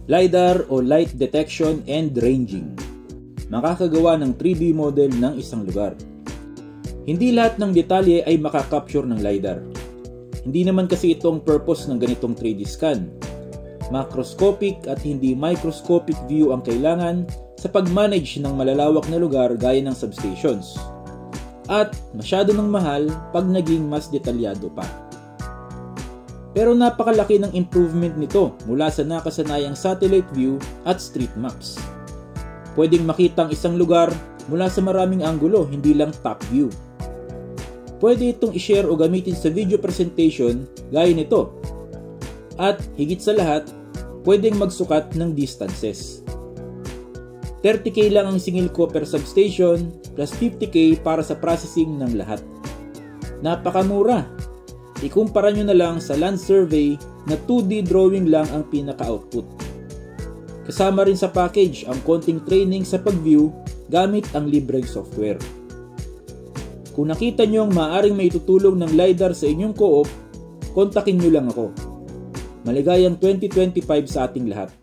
LiDAR o Light Detection and Ranging. Makakagawa ng 3D model ng isang lugar. Hindi lahat ng detalye ay makakapture ng LiDAR. Hindi naman kasi ito ang purpose ng ganitong 3D scan. Macroscopic at hindi microscopic view ang kailangan sa pag-manage ng malalawak na lugar gaya ng substations. At masyado ng mahal pag naging mas detalyado pa. Pero napakalaki ng improvement nito mula sa nakasanayang satellite view at street maps. Pwedeng makita ang isang lugar mula sa maraming anggulo, hindi lang top view. Pwede itong i-share o gamitin sa video presentation gaya nito. At higit sa lahat, pwedeng magsukat ng distances. 30K lang ang singil ko per substation plus 50K para sa processing ng lahat. Napakamura! Ikumpara nyo na lang sa land survey na 2D drawing lang ang pinaka-output. Kasama rin sa package ang konting training sa pag-view gamit ang libreng software. Kung nakita nyo ang maaaring maitutulong ng LiDAR sa inyong co-op, kontakin nyo lang ako. Maligayang 2025 sa ating lahat.